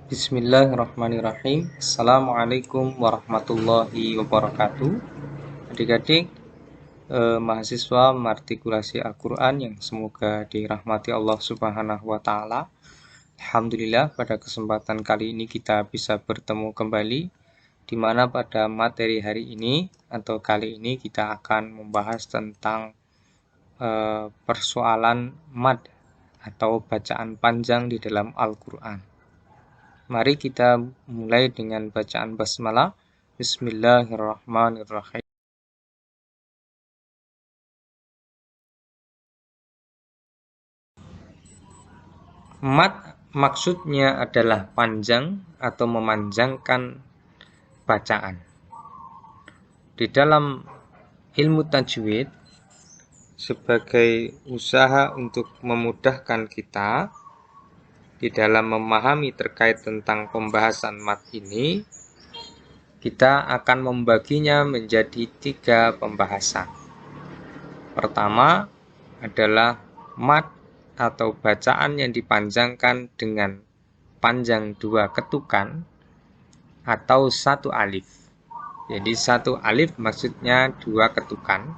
Bismillahirrahmanirrahim. Assalamualaikum warahmatullahi wabarakatuh. Adik-adik, mahasiswa Matrikulasi Al-Quran yang semoga dirahmati Allah Subhanahu wa Ta'ala. Alhamdulillah, pada kesempatan kali ini kita bisa bertemu kembali, di mana pada materi hari ini atau kali ini kita akan membahas tentang persoalan mad atau bacaan panjang di dalam Al-Quran. Mari kita mulai dengan bacaan basmalah. Bismillahirrahmanirrahim. Mad maksudnya adalah panjang atau memanjangkan bacaan. Di dalam ilmu tajwid, sebagai usaha untuk memudahkan kita di dalam memahami terkait tentang pembahasan mad ini, kita akan membaginya menjadi 3 pembahasan. Pertama adalah mad atau bacaan yang dipanjangkan dengan panjang 2 ketukan atau 1 alif. Jadi 1 alif maksudnya 2 ketukan.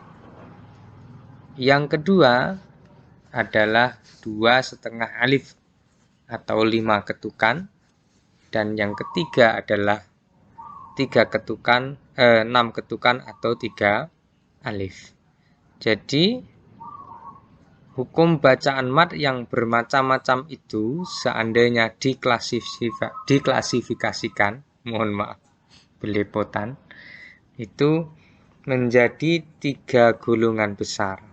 Yang kedua adalah 2,5 alif atau 5 ketukan. Dan yang ketiga adalah 6 ketukan atau 3 alif. Jadi hukum bacaan mad yang bermacam-macam itu seandainya diklasifikasikan, mohon maaf belepotan, itu menjadi 3 golongan besar.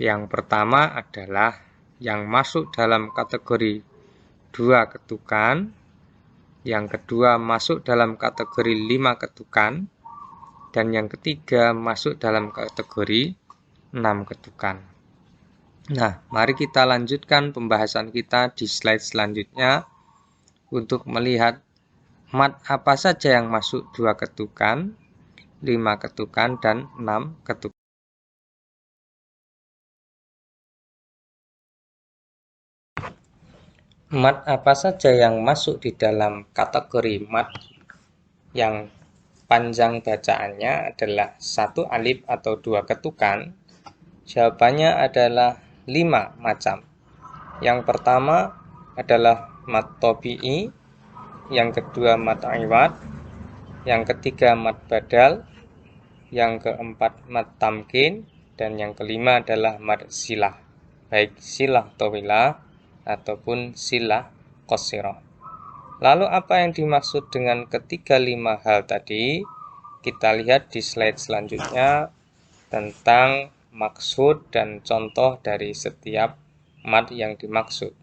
Yang pertama adalah yang masuk dalam kategori 2 ketukan, yang kedua masuk dalam kategori 5 ketukan, dan yang ketiga masuk dalam kategori 6 ketukan. Nah, mari kita lanjutkan pembahasan kita di slide selanjutnya untuk melihat mad apa saja yang masuk 2 ketukan, 5 ketukan, dan 6 ketukan. Mad apa saja yang masuk di dalam kategori mad yang panjang bacaannya adalah 1 alif atau 2 ketukan? Jawabannya adalah 5 macam. Yang pertama adalah mad tabi'i, yang kedua mad iwad, yang ketiga mad badal, yang keempat mad tamkin, dan yang kelima adalah mad silah, baik silah tawilah ataupun silah qasirah. Lalu apa yang dimaksud dengan ketiga 5 hal tadi? Kita lihat di slide selanjutnya tentang maksud dan contoh dari setiap mad yang dimaksud.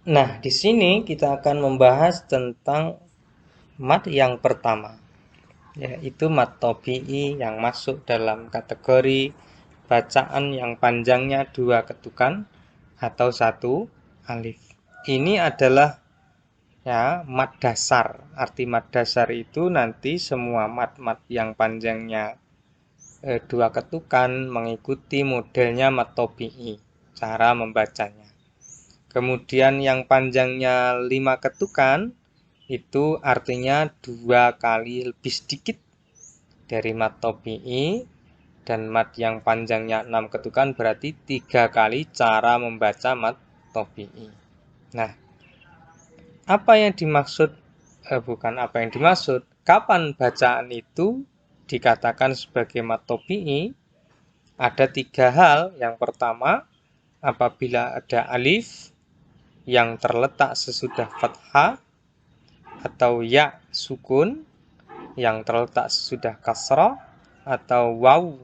Nah, di sini kita akan membahas tentang mad yang pertama, yaitu mad tabi'i yang masuk dalam kategori bacaan yang panjangnya 2 ketukan atau 1 alif. Ini adalah mad dasar. Arti mad dasar itu nanti semua mad-mad yang panjangnya 2 ketukan mengikuti modelnya mad tabi'i, cara membacanya. Kemudian yang panjangnya 5 ketukan itu artinya 2 kali lebih sedikit dari mad tabi'i, dan mad yang panjangnya 6 ketukan berarti 3 kali cara membaca mad tabi'i. Nah, kapan bacaan itu dikatakan sebagai mad tabi'i? Ada 3 hal. Yang pertama, apabila ada alif yang terletak sesudah fathah atau ya sukun yang terletak sesudah kasrah, atau wawu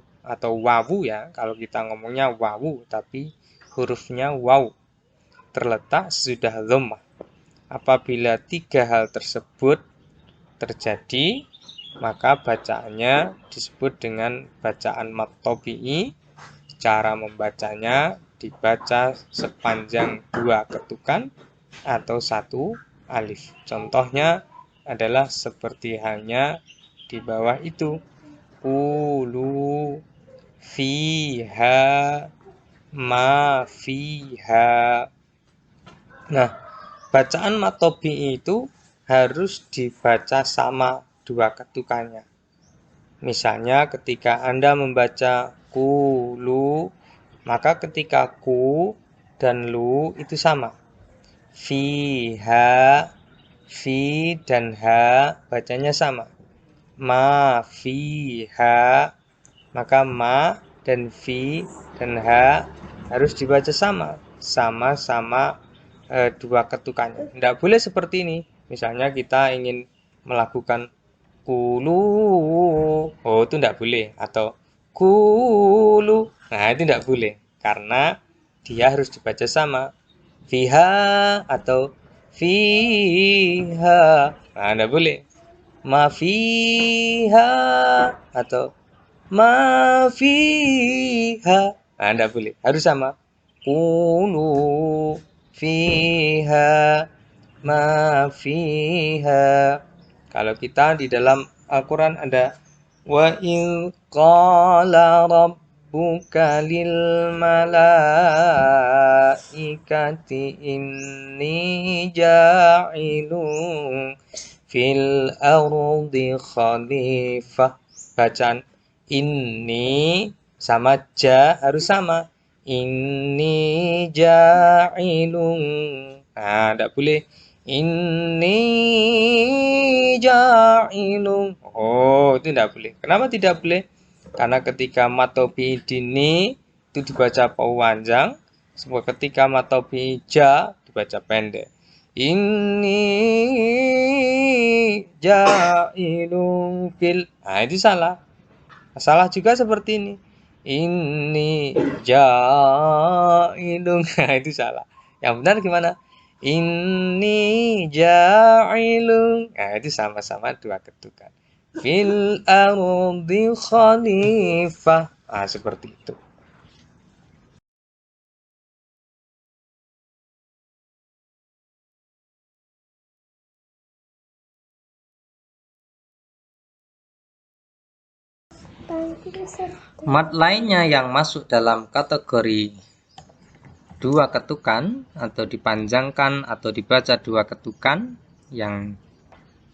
ya, kalau kita ngomongnya wawu tapi hurufnya waw terletak sesudah dhammah. Apabila 3 hal tersebut terjadi, maka bacaannya disebut dengan bacaan mad tabi'i. Cara membacanya dibaca sepanjang 2 ketukan atau 1 alif. Contohnya adalah seperti hanya di bawah itu. Qulu fiha ma fiha. Nah, bacaan matobi itu harus dibaca sama dua ketukannya. Misalnya ketika Anda membaca kulu, maka ketika ku dan lu itu sama. Fiha, fi dan ha bacanya sama. Ma fiha, maka ma dan fi dan ha harus dibaca sama. Sama-sama dua ketukannya. Tidak boleh seperti ini. Misalnya kita ingin melakukan kulu, oh itu tidak boleh. Atau kulu, nah itu tidak boleh. Karena dia harus dibaca sama. Fiha atau fiha, nah tidak boleh. Ma fiha atau ma fiha, nah tidak boleh. Harus sama. Kulu fiha ma fiha. Kalau kita di dalam Al-Quran ada wa in qala rabbuka lil malaikati inni ja'ilun fil ardi khalifah. Bacaan ini sama ja harus sama. Inni ja'ilun. Nah, tidak boleh. Inni ja'ilun. Oh, itu tidak boleh. Kenapa tidak boleh? Karena ketika matobi dini itu dibaca panjang, sebab ketika matobi ja dibaca pendek. Inni ja'ilun fil. Nah, itu salah. Salah juga seperti ini. Ini ja'ilun. Nah, itu salah. Yang benar gimana? Ini ja'ilun. Nah, itu sama-sama dua ketukan. Fil ardi khalifah. Nah, seperti itu. Mat lainnya yang masuk dalam kategori dua ketukan atau dipanjangkan atau dibaca dua ketukan yang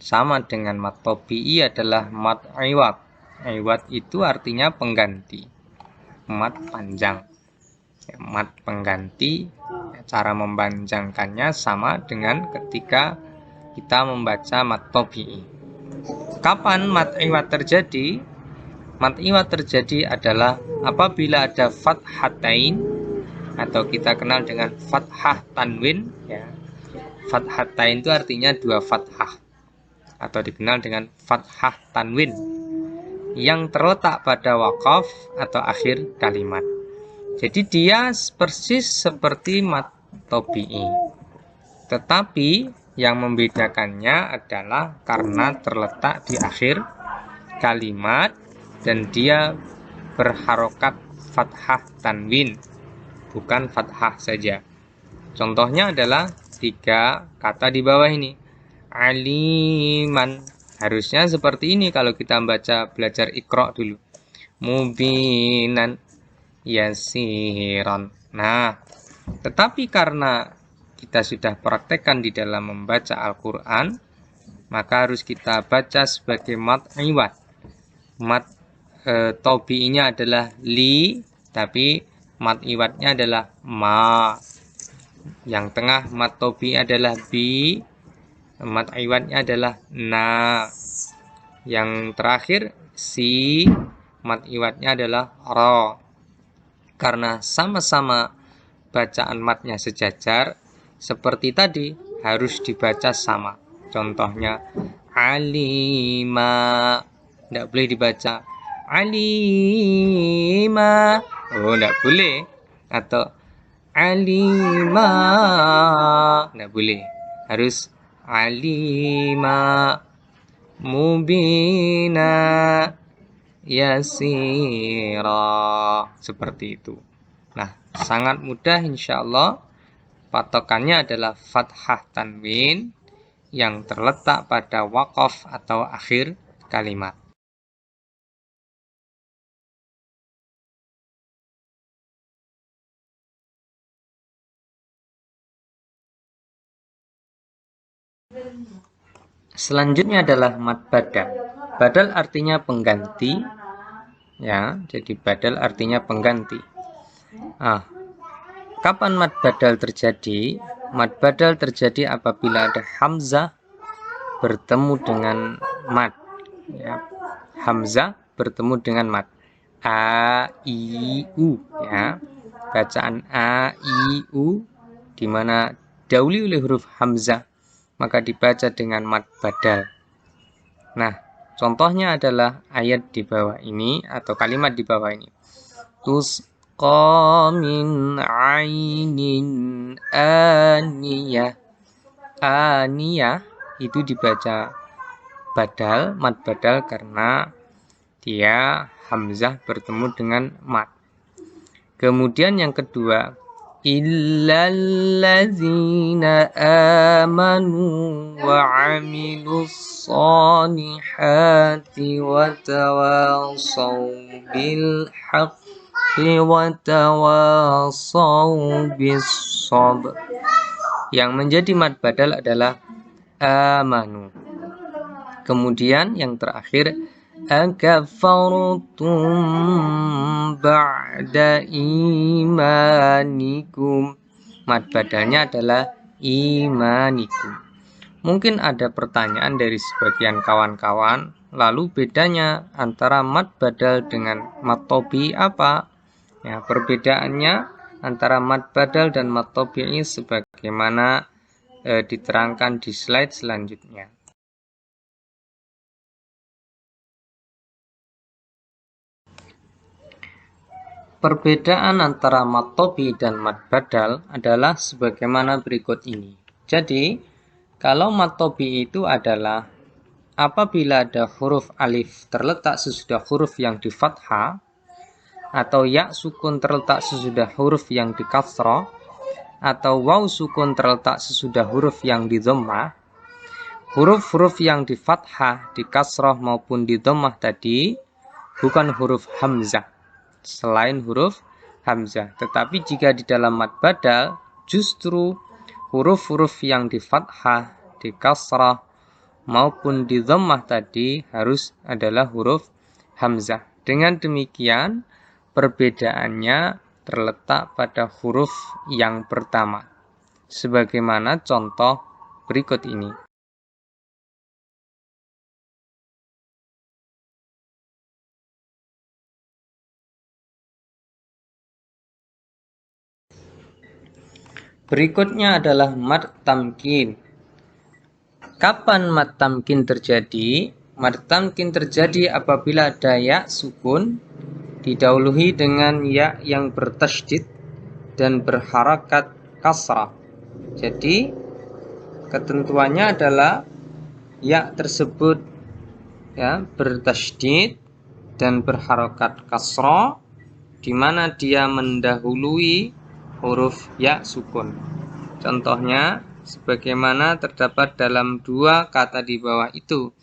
sama dengan mat tobi'i adalah mat iwad. Iwad itu artinya pengganti. Mat panjang. Mat pengganti, cara mempanjangkannya sama dengan ketika kita membaca mat tobi'i. Kapan mat iwad terjadi? Mat iwad terjadi adalah apabila ada fathatain atau kita kenal dengan fathah tanwin, ya. Fathatain itu artinya dua fathah atau dikenal dengan fathah tanwin yang terletak pada waqaf atau akhir kalimat. Jadi dia persis seperti mat tobi'i. Tetapi yang membedakannya adalah karena terletak di akhir kalimat dan dia berharokat fathah tanwin, bukan fathah saja. Contohnya adalah tiga kata di bawah ini. Aliman. Harusnya seperti ini kalau kita belajar Iqra dulu. Mubinan, yasiran. Nah, tetapi karena kita sudah praktekkan di dalam membaca Al-Quran, maka harus kita baca sebagai mat iwad. Mat tobi'inya adalah li, tapi mat iwadnya adalah ma. Yang tengah mat tobi'i adalah bi, mat iwadnya adalah na. Yang terakhir si, mat iwadnya adalah ro. Karena sama-sama bacaan matnya sejajar, seperti tadi harus dibaca sama. Contohnya alima, tidak boleh dibaca alima, oh tidak boleh. Atau alima, tidak boleh. Harus alima, mubina, yasira, seperti itu. Nah, sangat mudah insya Allah. Patokannya adalah fathah tanwin yang terletak pada waqaf atau akhir kalimat. Selanjutnya adalah mad badal. Badal artinya pengganti, ya. Jadi badal artinya pengganti. Kapan mad badal terjadi? Mad badal terjadi apabila ada hamzah bertemu dengan mad. Ya. Hamzah bertemu dengan mad. A, I, U. Ya. Bacaan A, I, U di mana dahului oleh huruf hamzah, maka dibaca dengan mad badal. Nah, contohnya adalah ayat di bawah ini atau kalimat di bawah ini. Tusqa min ainin aniyah. Aniyah itu dibaca badal, mad badal karena dia hamzah bertemu dengan mad. Kemudian yang kedua, illallazina amanu wa amilus solihati wa tawasaw bil haqqi wa tawasaw bis sabr. Yang menjadi mad badal adalah amanu. Kemudian yang terakhir, akafartum ba'da imanikum. Mad badalnya adalah imanikum. Mungkin ada pertanyaan dari sebagian kawan-kawan, lalu bedanya antara mad badal dengan mad tobi apa? Ya, perbedaannya antara mad badal dan mad tobi'i sebagaimana diterangkan di slide selanjutnya. Perbedaan antara mad tobi dan mad badal adalah sebagaimana berikut ini. Jadi, kalau mad tobi itu adalah apabila ada huruf alif terletak sesudah huruf yang di fathah, atau ya sukun terletak sesudah huruf yang di kasrah, atau waw sukun terletak sesudah huruf yang di dhammah. Huruf-huruf yang di fathah, di kasrah maupun di dhammah tadi bukan huruf hamzah selain huruf hamzah. Tetapi jika di dalam mad badal, justru huruf-huruf yang di fathah, di kasrah maupun di dhammah tadi harus adalah huruf hamzah. Dengan demikian, perbedaannya terletak pada huruf yang pertama. Sebagaimana contoh berikut ini. Berikutnya adalah mad tamkin. Kapan mad tamkin terjadi? Mad tamkin terjadi apabila ada ya sukun didahului dengan ya yang bertasydid dan berharakat kasrah. Jadi ketentuannya adalah ya tersebut ya bertasydid dan berharakat kasrah di mana dia mendahului huruf ya sukun. Contohnya sebagaimana terdapat dalam dua kata di bawah itu,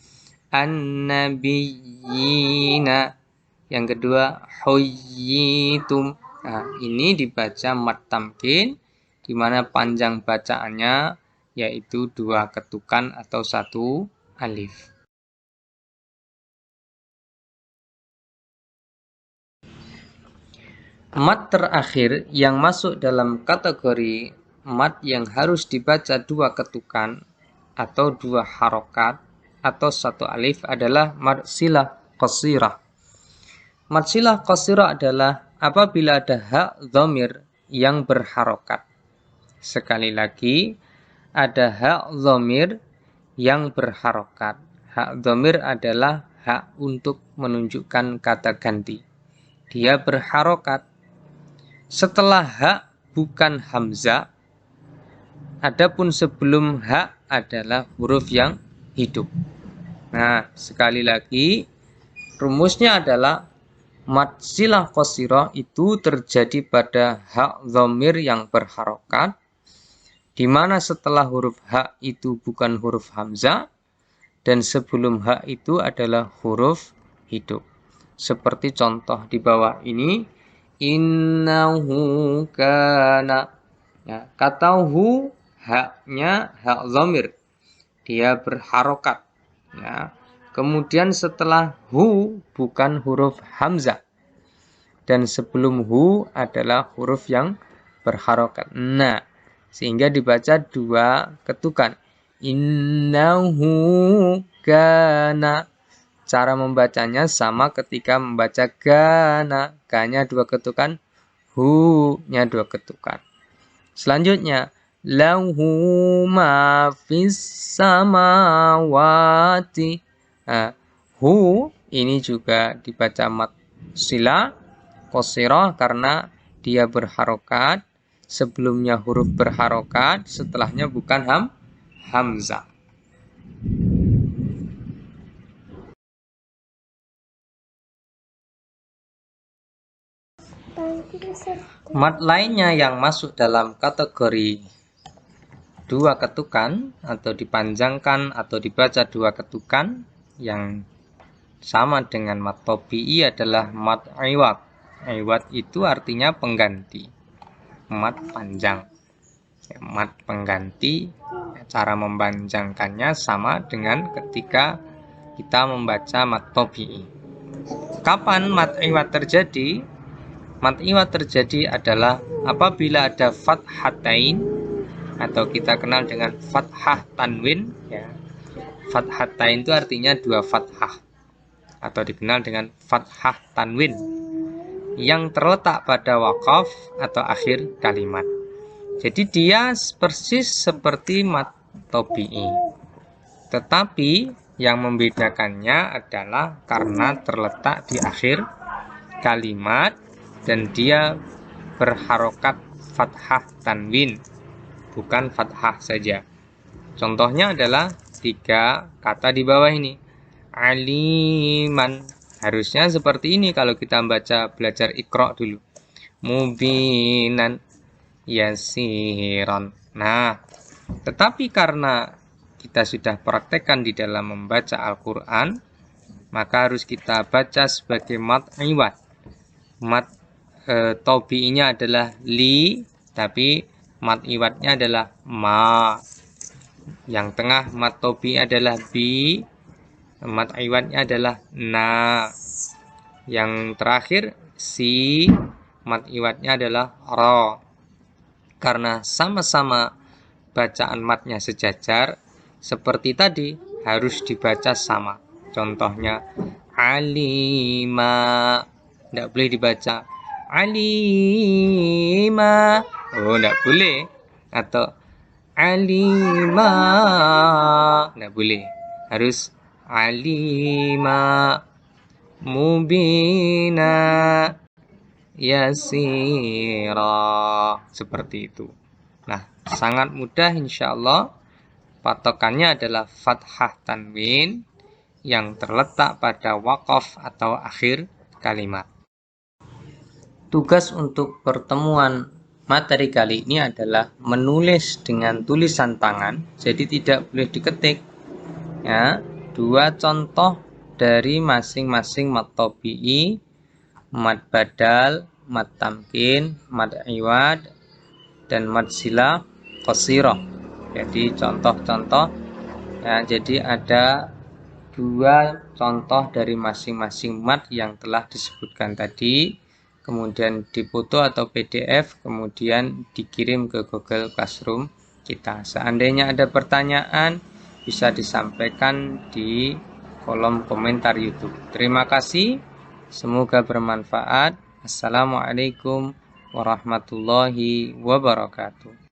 an-nabiyina, yang kedua huyyitum. Nah, ini dibaca mad tamkin di mana panjang bacaannya yaitu dua ketukan atau satu alif. Mad terakhir yang masuk dalam kategori mad yang harus dibaca dua ketukan atau dua harokat atau satu alif adalah mad silah qasirah. Mad silah qasirah adalah apabila ada hak dhamir yang berharokat. Sekali lagi, ada hak dhamir yang berharokat. Hak dhamir adalah hak untuk menunjukkan kata ganti. Dia berharokat. Setelah hak bukan hamzah, adapun sebelum hak adalah huruf yang hidup. Nah, sekali lagi, rumusnya adalah mad silah qasirah itu terjadi pada hak dhamir yang berharokat, di mana setelah huruf H itu bukan huruf hamzah, dan sebelum H itu adalah huruf hidup. Seperti contoh di bawah ini, innahu kana. Ya, kata hu, haknya hak dhamir, dia berharokat. Ya. Kemudian setelah hu bukan huruf hamzah, dan sebelum hu adalah huruf yang berharokat. Nah, sehingga dibaca dua ketukan. Innahu kana. Cara membacanya sama ketika membaca gana. Ganya dua ketukan, hu-nya dua ketukan. Selanjutnya, lahu ma fis samawati. Nah, hu ini juga dibaca mat sila qasirah karena dia berharokat. Sebelumnya huruf berharokat, setelahnya bukan hamzah. Mat lainnya yang masuk dalam kategori dua ketukan atau dipanjangkan atau dibaca dua ketukan yang sama dengan mat tobi'i adalah mat iwad. Iwad itu artinya pengganti. Mat panjang. Mat pengganti, cara mempanjangkannya sama dengan ketika kita membaca mat tobi'i. Kapan mat iwad terjadi? Mat iwad terjadi adalah apabila ada fathatain atau kita kenal dengan fathah tanwin. Ya. Fathatain itu artinya dua fathah atau dikenal dengan fathah tanwin yang terletak pada waqaf atau akhir kalimat. Jadi dia persis seperti mat tobi'i. Tetapi yang membedakannya adalah karena terletak di akhir kalimat dan dia berharokat fathah tanwin, bukan fathah saja. Contohnya adalah tiga kata di bawah ini. Aliman. Harusnya seperti ini kalau kita baca belajar Iqra dulu. Mubinan, yasiran. Nah, tetapi karena kita sudah praktekkan di dalam membaca Al-Quran, maka harus kita baca sebagai mat iwad. Mat tobi'inya adalah li, tapi mat iwadnya adalah ma. Yang tengah mat tobi'i adalah bi, mat iwadnya adalah na. Yang terakhir si, mat iwadnya adalah ro. Karena sama-sama bacaan matnya sejajar, seperti tadi harus dibaca sama. Contohnya alima, tidak boleh dibaca alima, oh tidak boleh. Atau alima, tidak boleh. Harus alima, mubina, yasira, seperti itu. Nah, sangat mudah insyaallah. Patokannya adalah fathah tanwin yang terletak pada waqaf atau akhir kalimat. Tugas untuk pertemuan materi kali ini adalah menulis dengan tulisan tangan, jadi tidak boleh diketik. Ya, dua contoh dari masing-masing mat tobi'i, mat badal, mat tamkin, mat iwad, dan mat sila qasirah. Jadi contoh-contoh. Ya, jadi ada dua contoh dari masing-masing mat yang telah disebutkan tadi, kemudian difoto atau PDF, kemudian dikirim ke Google Classroom kita. Seandainya ada pertanyaan, bisa disampaikan di kolom komentar YouTube. Terima kasih, semoga bermanfaat. Assalamualaikum warahmatullahi wabarakatuh.